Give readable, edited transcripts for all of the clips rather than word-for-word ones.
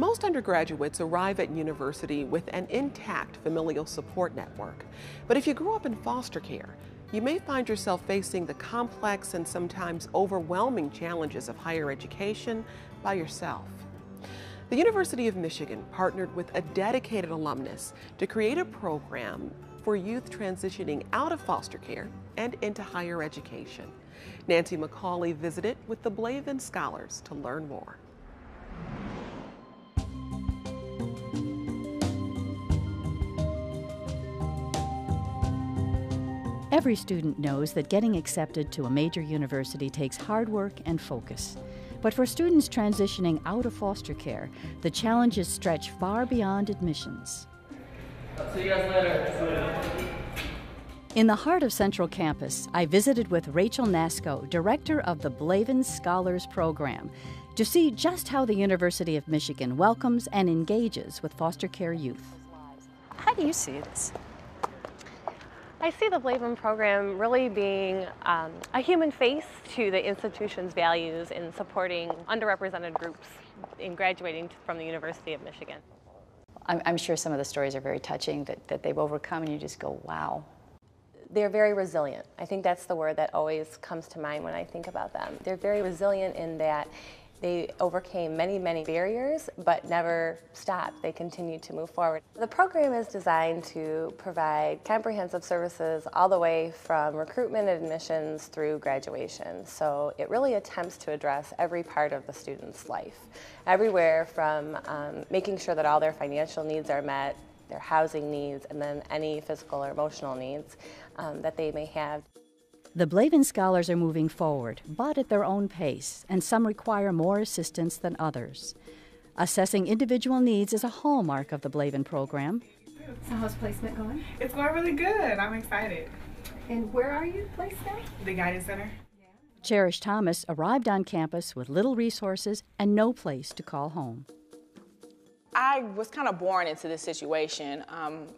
Most undergraduates arrive at university with an intact familial support network. But if you grew up in foster care, you may find yourself facing the complex and sometimes overwhelming challenges of higher education by yourself. The University of Michigan partnered with a dedicated alumnus to create a program for youth transitioning out of foster care and into higher education. Nancy McCauley visited with the Blavin scholars to learn more. Every student knows that getting accepted to a major university takes hard work and focus. But for students transitioning out of foster care, the challenges stretch far beyond admissions. I'll see you guys later. In the heart of Central Campus, I visited with Rachel Nasco, director of the Blavin Scholars Program, to see just how the University of Michigan welcomes and engages with foster care youth. How do you see this? I see the Blavin program really being a human face to the institution's values in supporting underrepresented groups in graduating from the University of Michigan. I'm sure some of the stories are very touching that they've overcome, and you just go, wow. They're very resilient. I think that's the word that always comes to mind when I think about them. They're very resilient in that they overcame many, many barriers, but never stopped. They continued to move forward. The program is designed to provide comprehensive services all the way from recruitment and admissions through graduation. So it really attempts to address every part of the student's life. Everywhere from making sure that all their financial needs are met, their housing needs, and then any physical or emotional needs that they may have. The Blavin scholars are moving forward, but at their own pace, and some require more assistance than others. Assessing individual needs is a hallmark of the Blavin program. So how's placement going? It's going really good. I'm excited. And where are you placed now? The Guidance Center. Cherish Thomas arrived on campus with little resources and no place to call home. I was kind of born into this situation.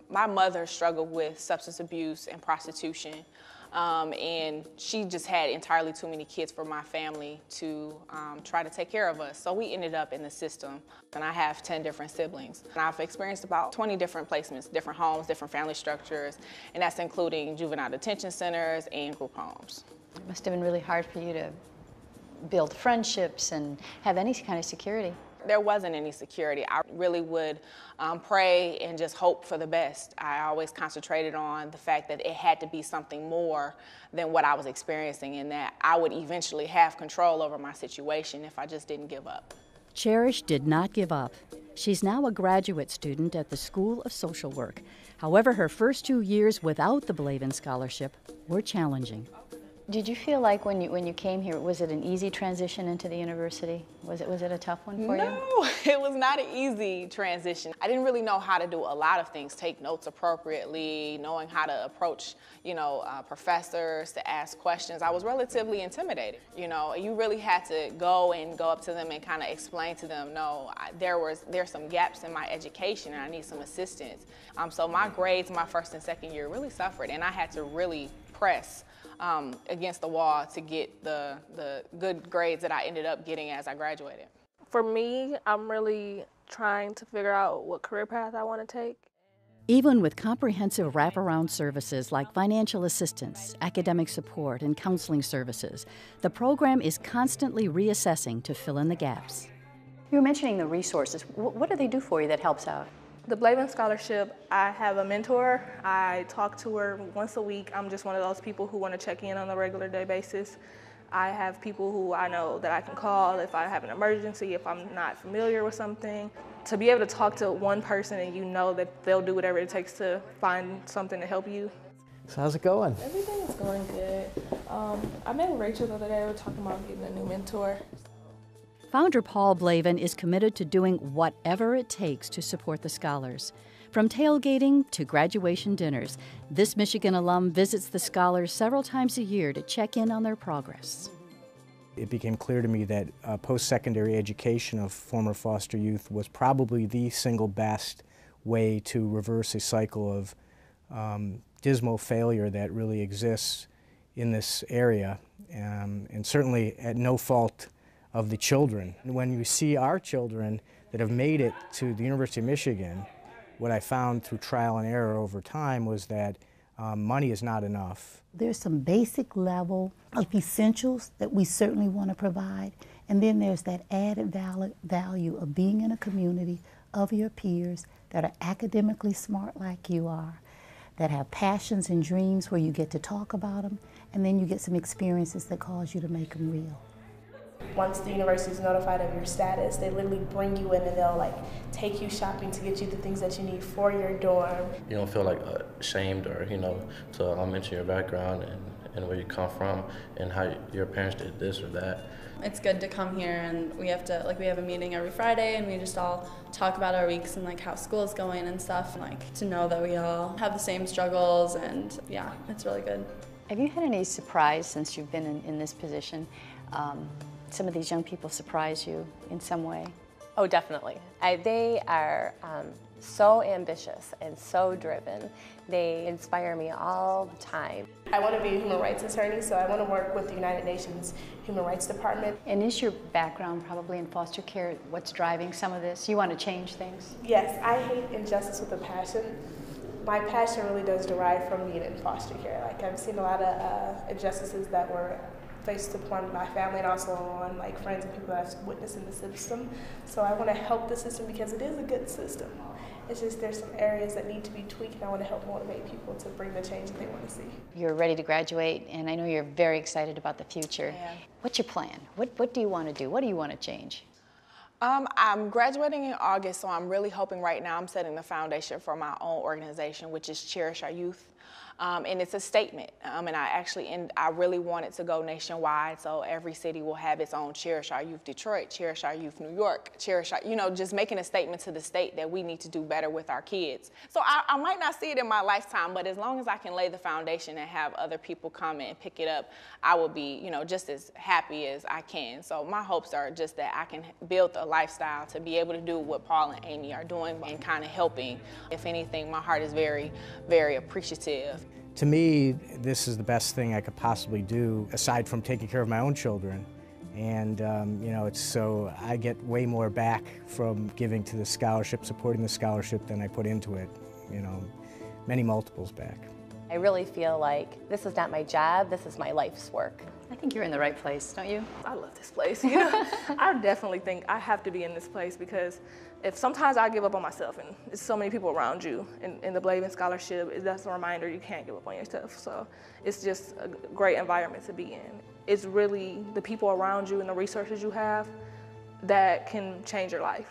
My mother struggled with substance abuse and prostitution. And she just had entirely too many kids for my family to try to take care of us. So we ended up in the system. And I have 10 different siblings. And I've experienced about 20 different placements, different homes, different family structures, and that's including juvenile detention centers and group homes. It must have been really hard for you to build friendships and have any kind of security. There wasn't any security. I really would pray and just hope for the best. I always concentrated on the fact that it had to be something more than what I was experiencing, and that I would eventually have control over my situation if I just didn't give up. Cherish did not give up. She's now a graduate student at the School of Social Work. However, her first 2 years without the Blavin Scholarship were challenging. Did you feel like when you came here, was it an easy transition into the university? Was it a tough one for you? No, it was not an easy transition. I didn't really know how to do a lot of things, take notes appropriately, knowing how to approach, professors, to ask questions. I was relatively intimidated. You really had to go up to them and kind of explain to them, no, there's some gaps in my education and I need some assistance. So my grades my first and second year really suffered, and I had to really press against the wall to get the good grades that I ended up getting as I graduated. For me, I'm really trying to figure out what career path I want to take. Even with comprehensive wraparound services like financial assistance, academic support, and counseling services, the program is constantly reassessing to fill in the gaps. You were mentioning the resources. What do they do for you that helps out? The Blavin Scholarship, I have a mentor. I talk to her once a week. I'm just one of those people who want to check in on a regular day basis. I have people who I know that I can call if I have an emergency, if I'm not familiar with something. To be able to talk to one person and you know that they'll do whatever it takes to find something to help you. So how's it going? Everything is going good. I met with Rachel the other day. We were talking about getting a new mentor. Founder Paul Blavin is committed to doing whatever it takes to support the scholars. From tailgating to graduation dinners, this Michigan alum visits the scholars several times a year to check in on their progress. It became clear to me that post-secondary education of former foster youth was probably the single best way to reverse a cycle of dismal failure that really exists in this area, and certainly at no fault of the children. When you see our children, that have made it to the University of Michigan, what I found through trial and error over time was that money is not enough. There's some basic level of essentials that we certainly want to provide, and then there's that added value of being in a community of your peers that are academically smart like you are, that have passions and dreams where you get to talk about them, and then you get some experiences that cause you to make them real. Once the university is notified of your status, they literally bring you in and they'll like take you shopping to get you the things that you need for your dorm. You don't feel like ashamed or, to mention your background and where you come from and how your parents did this or that. It's good to come here, and we have a meeting every Friday, and we just all talk about our weeks and how school is going and stuff, and to know that we all have the same struggles, and yeah, it's really good. Have you had any surprise since you've been in this position? Some of these young people surprise you in some way? Oh, definitely. They are so ambitious and so driven. They inspire me all the time. I want to be a human rights attorney, so I want to work with the United Nations Human Rights Department. And is your background probably in foster care what's driving some of this? You want to change things? Yes, I hate injustice with a passion. My passion really does derive from being in foster care. I've seen a lot of injustices that were faced upon my family and also on friends and people that I've witnessed in the system. So I want to help the system because it is a good system. It's just there's some areas that need to be tweaked, and I want to help motivate people to bring the change that they want to see. You're ready to graduate, and I know you're very excited about the future. Yeah. What's your plan? What do you want to do? What do you want to change? I'm graduating in August, so I'm really hoping right now I'm setting the foundation for my own organization, which is Cherish Our Youth. And it's a statement, and I really want it to go nationwide, so every city will have its own Cherish Our Youth Detroit, Cherish Our Youth New York, Cherish Our, just making a statement to the state that we need to do better with our kids. So I might not see it in my lifetime, but as long as I can lay the foundation and have other people come and pick it up, I will be, just as happy as I can. So my hopes are just that I can build a lifestyle to be able to do what Paul and Amy are doing and kind of helping. If anything, my heart is very, very appreciative. To me, this is the best thing I could possibly do, aside from taking care of my own children. And, it's so I get way more back from giving to the scholarship, supporting the scholarship, than I put into it, many multiples back. I really feel like this is not my job, this is my life's work. I think you're in the right place, don't you? I love this place. I definitely think I have to be in this place because if sometimes I give up on myself, and there's so many people around you, in the Blavin Scholarship, that's a reminder you can't give up on yourself. So it's just a great environment to be in. It's really the people around you and the resources you have that can change your life.